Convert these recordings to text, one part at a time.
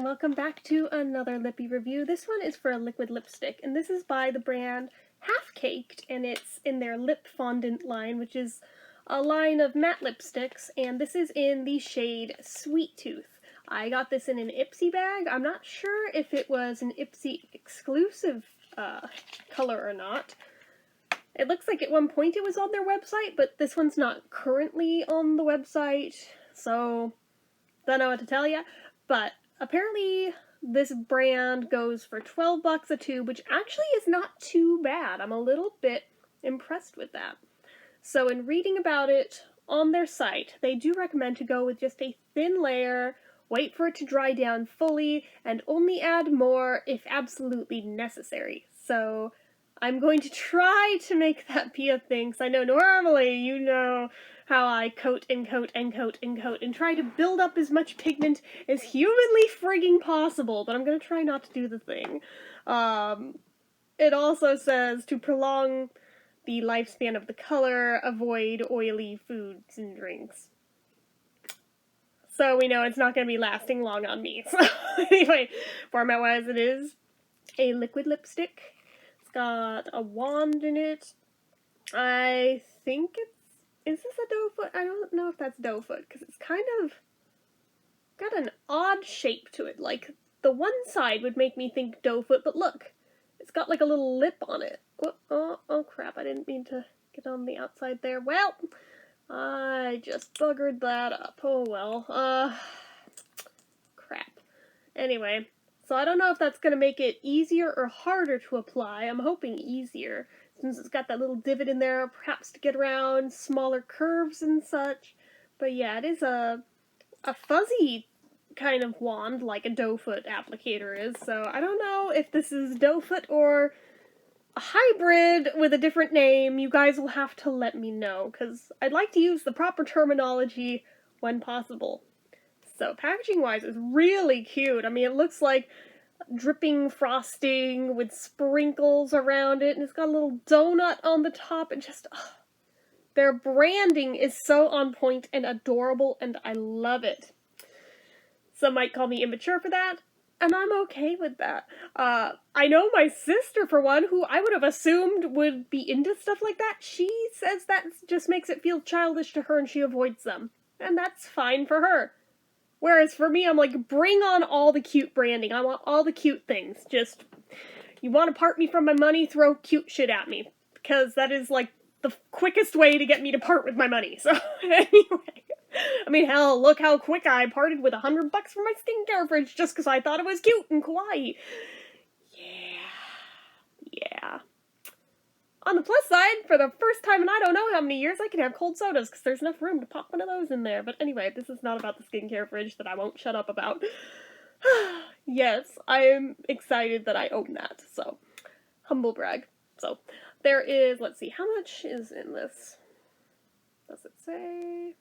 welcome back to another lippy review. This one is for a liquid lipstick, and this is by the brand Half Caked, and it's in their Lip Fondant line, which is a line of matte lipsticks, and this is in the shade Sweet Tooth. I got this in an Ipsy bag. I'm not sure if it was an Ipsy exclusive color or not. It looks like at one point it was on their website, but this one's not currently on the website, so don't know what to tell you. But apparently this brand goes for $12 a tube, which actually is not too bad. I'm a little bit impressed with that. So in reading about it on their site, they do recommend to go with just a thin layer, wait for it to dry down fully, and only add more if absolutely necessary. So I'm going to try to make that be a thing, because I know normally you know how I coat and coat and coat and coat and try to build up as much pigment as humanly frigging possible, but I'm going to try not to do the thing. It also says to prolong the lifespan of the color, avoid oily foods and drinks. So we know it's not going to be lasting long on me. So anyway, format-wise it is a liquid lipstick. It's got a wand in it. I think is this a doe foot? I don't know if that's doe foot, because it's kind of got an odd shape to it. Like, the one side would make me think doe foot, but look, it's got like a little lip on it. Oh crap, I didn't mean to get on the outside there. Well, I just buggered that up. Oh well. Crap. Anyway, so I don't know if that's going to make it easier or harder to apply. I'm hoping easier, since it's got that little divot in there, perhaps to get around smaller curves and such. But yeah, it is a fuzzy kind of wand, like a doe foot applicator is, so I don't know if this is doe foot or a hybrid with a different name. You guys will have to let me know, because I'd like to use the proper terminology when possible. So packaging-wise, it's really cute. I mean, it looks like dripping frosting with sprinkles around it, and it's got a little donut on the top, and just, their branding is so on point and adorable, and I love it. Some might call me immature for that, and I'm okay with that. I know my sister, for one, who I would have assumed would be into stuff like that, she says that just makes it feel childish to her and she avoids them. And that's fine for her. Whereas for me, I'm like, bring on all the cute branding. I want all the cute things. Just, you want to part me from my money, throw cute shit at me. Because that is, like, the quickest way to get me to part with my money. So, anyway. I mean, hell, look how quick I parted with $100 for my skincare fridge just because I thought it was cute and kawaii. Yeah. On the plus side, for the first time in I don't know how many years, I can have cold sodas because there's enough room to pop one of those in there. But anyway, this is not about the skincare fridge that I won't shut up about. Yes, I am excited that I own that, so humble brag. So there is, let's see, how much is in this? Does it say?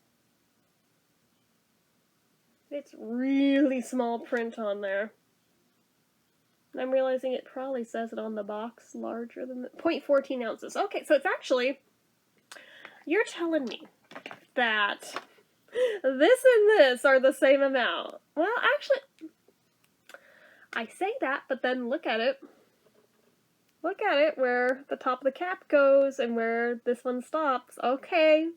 It's really small print on there. I'm realizing it probably says it on the box larger than 0.14 ounces. Okay, so it's actually, you're telling me that this and this are the same amount. Well, actually, I say that, but then look at it. Look at it, where the top of the cap goes and where this one stops. Okay,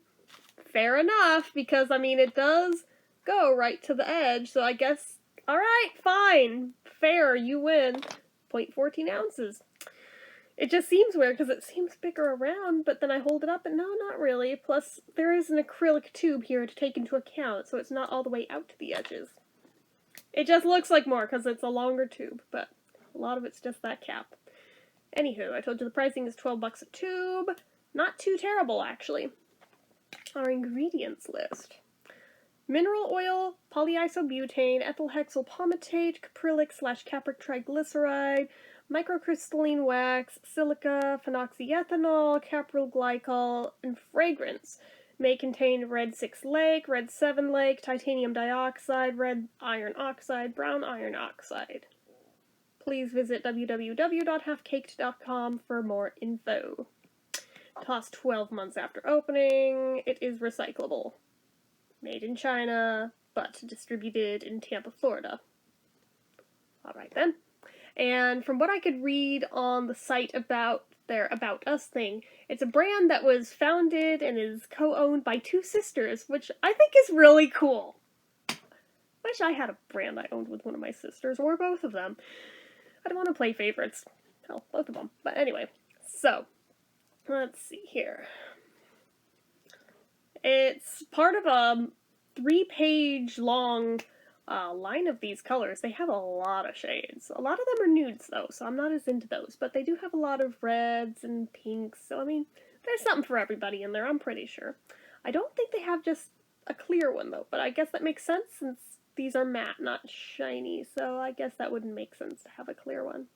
fair enough, because, I mean, it does go right to the edge, so I guess, alright, fine, fair, you win. 0.14 ounces. It just seems weird, because it seems bigger around, but then I hold it up, and no, not really. Plus, there is an acrylic tube here to take into account, so it's not all the way out to the edges. It just looks like more, because it's a longer tube, but a lot of it's just that cap. Anywho, I told you the pricing is $12 a tube. Not too terrible, actually. Our ingredients list. Mineral oil, polyisobutane, ethylhexyl palmitate, caprylic/capric triglyceride, microcrystalline wax, silica, phenoxyethanol, capryl glycol, and fragrance. May contain red 6 lake, red 7 lake, titanium dioxide, red iron oxide, brown iron oxide. Please visit www.halfcaked.com for more info. Cost 12 months after opening. It is recyclable. Made in China, but distributed in Tampa, Florida. Alright then. And from what I could read on the site about their About Us thing, it's a brand that was founded and is co-owned by two sisters, which I think is really cool. Wish I had a brand I owned with one of my sisters, or both of them. I don't want to play favorites. Hell, both of them. But anyway, so, let's see here. It's part of a 3-page long line of these colors. They have a lot of shades. A lot of them are nudes, though, so I'm not as into those. But they do have a lot of reds and pinks, so I mean, there's something for everybody in there, I'm pretty sure. I don't think they have just a clear one, though, but I guess that makes sense since these are matte, not shiny, so I guess that wouldn't make sense to have a clear one.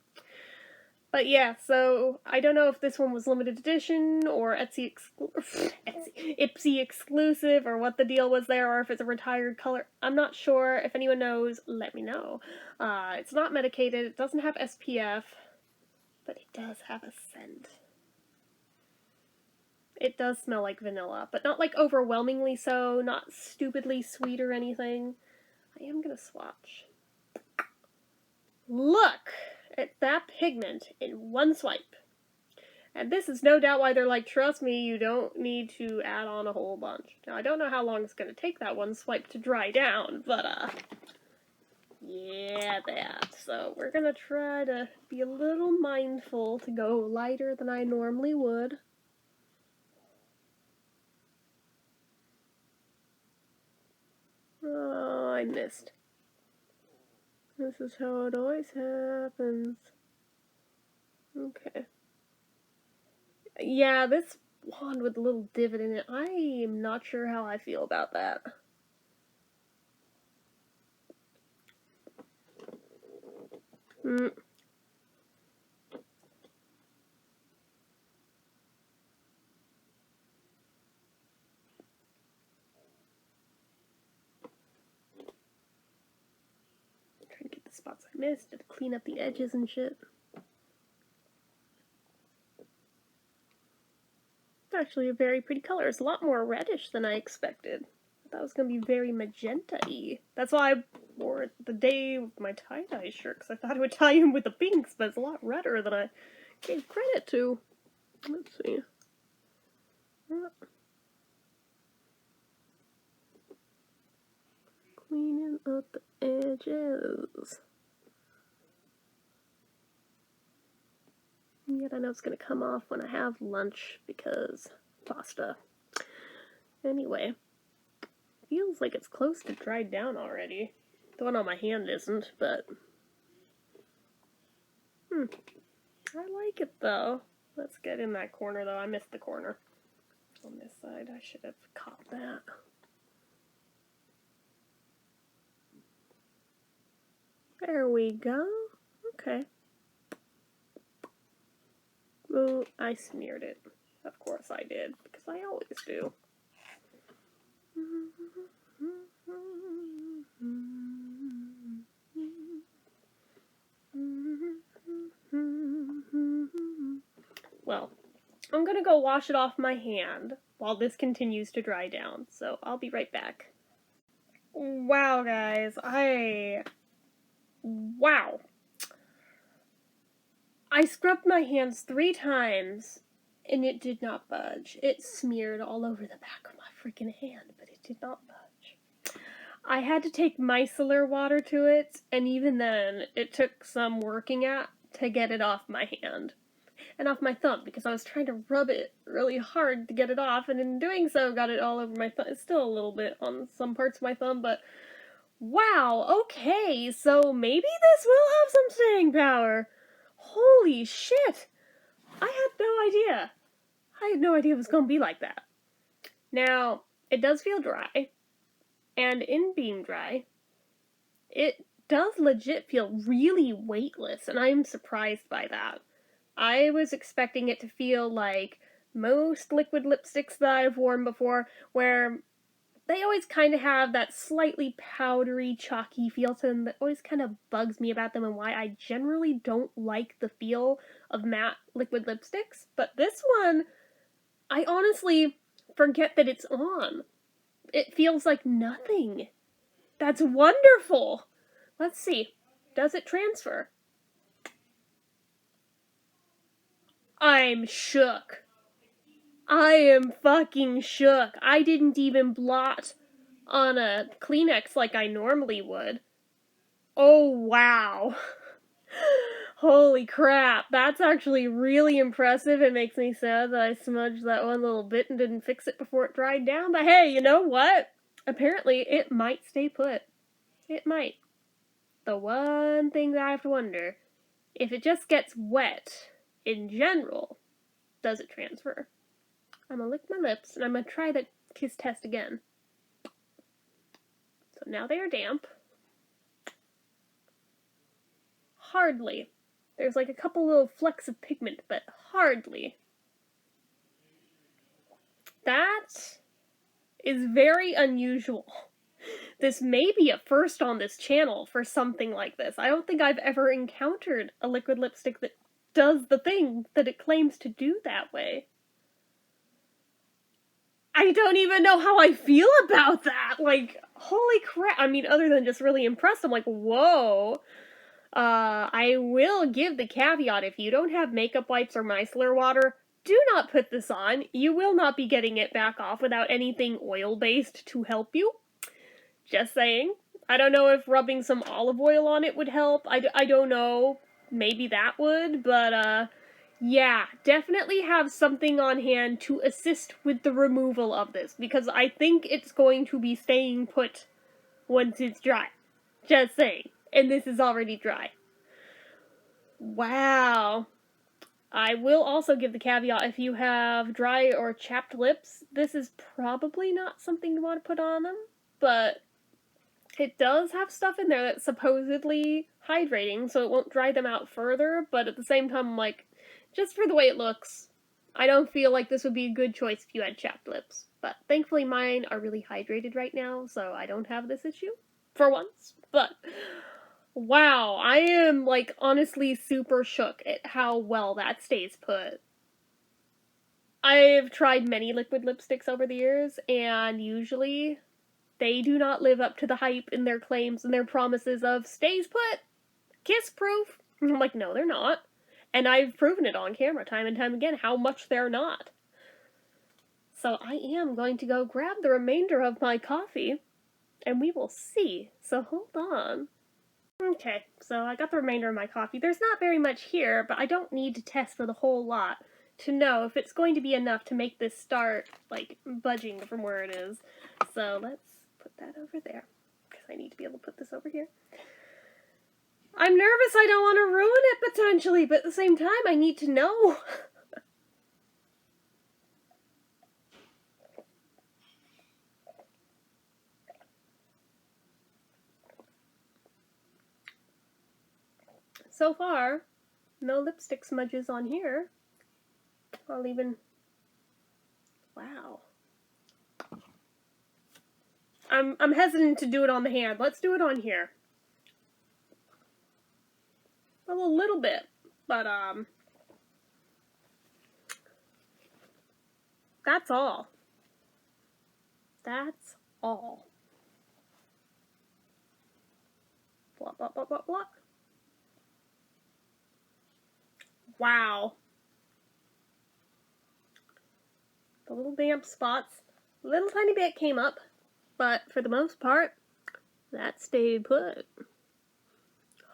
But yeah, so I don't know if this one was limited edition or Etsy exclusive or what the deal was there, or if it's a retired color. I'm not sure. If anyone knows, let me know. It's not medicated, it doesn't have SPF, but it does have a scent. It does smell like vanilla, but not like overwhelmingly so, not stupidly sweet or anything. I am gonna swatch. Look at that pigment in one swipe. And this is no doubt why they're like, trust me, you don't need to add on a whole bunch. Now, I don't know how long it's going to take that one swipe to dry down, but, yeah, that. So, we're going to try to be a little mindful to go lighter than I normally would. Oh, I missed. This is how it always happens. Okay. Yeah, this wand with a little divot in it, I am not sure how I feel about that. Trying to get the spots I missed and clean up the edges and shit. It's actually a very pretty color. It's a lot more reddish than I expected. I thought it was going to be very magenta-y. That's why I wore it the day with my tie-dye shirt, because I thought it would tie in with the pinks, but it's a lot redder than I gave credit to. Let's see. Cleaning up the edges. Yet I know it's going to come off when I have lunch because pasta. Anyway, feels like it's close to dried down already. The one on my hand isn't, but I like it though. Let's get in that corner though. I missed the corner on this side. I should have caught that. There we go. Okay. Oh, I smeared it. Of course I did, because I always do. Well, I'm gonna go wash it off my hand while this continues to dry down, so I'll be right back. Wow, guys, wow. I scrubbed my hands 3 times, and it did not budge. It smeared all over the back of my freaking hand, but it did not budge. I had to take micellar water to it, and even then, it took some working at to get it off my hand. And off my thumb, because I was trying to rub it really hard to get it off, and in doing so, got it all over my thumb. It's still a little bit on some parts of my thumb, but wow, okay, so maybe this will have some staying power. Holy shit! I had no idea. I had no idea it was going to be like that. Now, it does feel dry, and in being dry, it does legit feel really weightless, and I'm surprised by that. I was expecting it to feel like most liquid lipsticks that I've worn before, where they always kind of have that slightly powdery, chalky feel to them that always kind of bugs me about them, and why I generally don't like the feel of matte liquid lipsticks. But this one, I honestly forget that it's on. It feels like nothing. That's wonderful! Let's see. Does it transfer? I'm shook. I am fucking shook. I didn't even blot on a Kleenex like I normally would. Oh, wow. Holy crap. That's actually really impressive. It makes me sad that I smudged that one little bit and didn't fix it before it dried down. But hey, you know what? Apparently, it might stay put. It might. The one thing that I have to wonder, if it just gets wet, in general, does it transfer? I'm gonna lick my lips, and I'm gonna try the kiss test again. So now they are damp. Hardly. There's like a couple little flecks of pigment, but hardly. That is very unusual. This may be a first on this channel for something like this. I don't think I've ever encountered a liquid lipstick that does the thing that it claims to do that way. I don't even know how I feel about that. Like, holy crap. I mean, other than just really impressed, I'm like, whoa. I will give the caveat, if you don't have makeup wipes or micellar water, do not put this on. You will not be getting it back off without anything oil-based to help you. Just saying. I don't know if rubbing some olive oil on it would help. I don't know. Maybe that would, but, yeah, definitely have something on hand to assist with the removal of this, because I think it's going to be staying put once it's dry. Just saying. And this is already dry. Wow. I will also give the caveat, if you have dry or chapped lips, this is probably not something you want to put on them, but it does have stuff in there that's supposedly hydrating, so it won't dry them out further, but at the same time, I'm like, just for the way it looks, I don't feel like this would be a good choice if you had chapped lips. But thankfully mine are really hydrated right now, so I don't have this issue. For once. But, wow, I am, like, honestly super shook at how well that stays put. I've tried many liquid lipsticks over the years, and usually they do not live up to the hype in their claims and their promises of stays put, kiss proof. And I'm like, no, they're not. And I've proven it on camera time and time again how much they're not. So I am going to go grab the remainder of my coffee, and we will see. So hold on. Okay, so I got the remainder of my coffee. There's not very much here, but I don't need to test for the whole lot to know if it's going to be enough to make this start, like, budging from where it is. So let's put that over there, because I need to be able to put this over here. I'm nervous I don't want to ruin it, potentially, but at the same time, I need to know. So far, no lipstick smudges on here. I'll even... Wow. I'm hesitant to do it on the hand. Let's do it on here. A little bit, but, that's all. That's all. Blop, blop, blop, blop, blop. Wow. The little damp spots, a little tiny bit came up, but for the most part, that stayed put.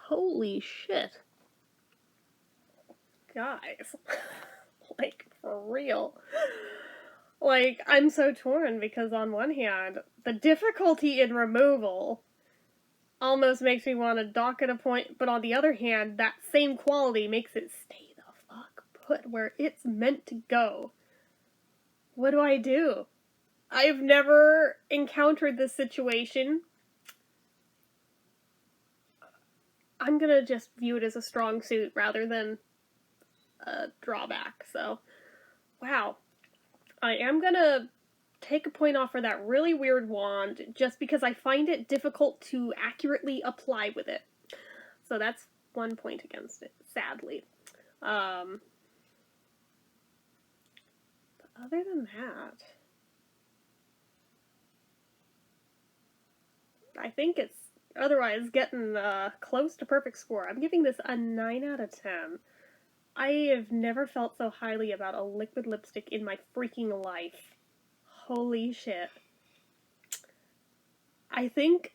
Holy shit. Guys. Like, for real. Like, I'm so torn because on one hand, the difficulty in removal almost makes me want to dock at a point, but on the other hand, that same quality makes it stay the fuck put where it's meant to go. What do I do? I've never encountered this situation. I'm gonna just view it as a strong suit rather than a drawback, so, wow. I am gonna take a point off for that really weird wand, just because I find it difficult to accurately apply with it. So that's one point against it, sadly. But other than that, I think it's otherwise getting close to perfect score. I'm giving this a 9 out of 10. I have never felt so highly about a liquid lipstick in my freaking life. Holy shit. I think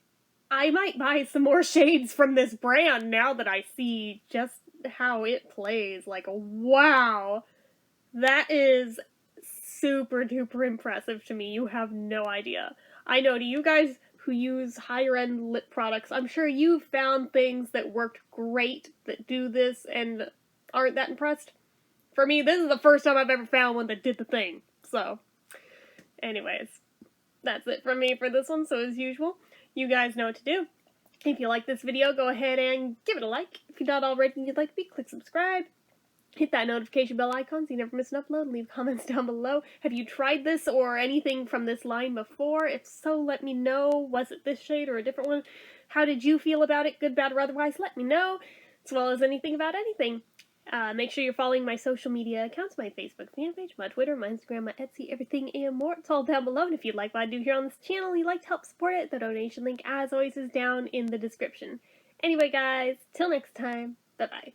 I might buy some more shades from this brand now that I see just how it plays. Like, wow. That is super duper impressive to me. You have no idea. I know, to you guys who use higher end lip products, I'm sure you've found things that worked great that do this and aren't that impressed. For me, this is the first time I've ever found one that did the thing. So, anyways, that's it from me for this one. So, as usual, you guys know what to do. If you like this video, go ahead and give it a like. If you're not already and you'd like to be, click subscribe. Hit that notification bell icon so you never miss an upload. Leave comments down below. Have you tried this or anything from this line before? If so, let me know. Was it this shade or a different one? How did you feel about it? Good, bad, or otherwise? Let me know. As well as anything about anything. Make sure you're following my social media accounts, my Facebook fan page, my Twitter, my Instagram, my Etsy, everything and more. It's all down below. And if you'd like what I do here on this channel and you'd like to help support it, the donation link, as always, is down in the description. Anyway, guys, till next time, bye-bye.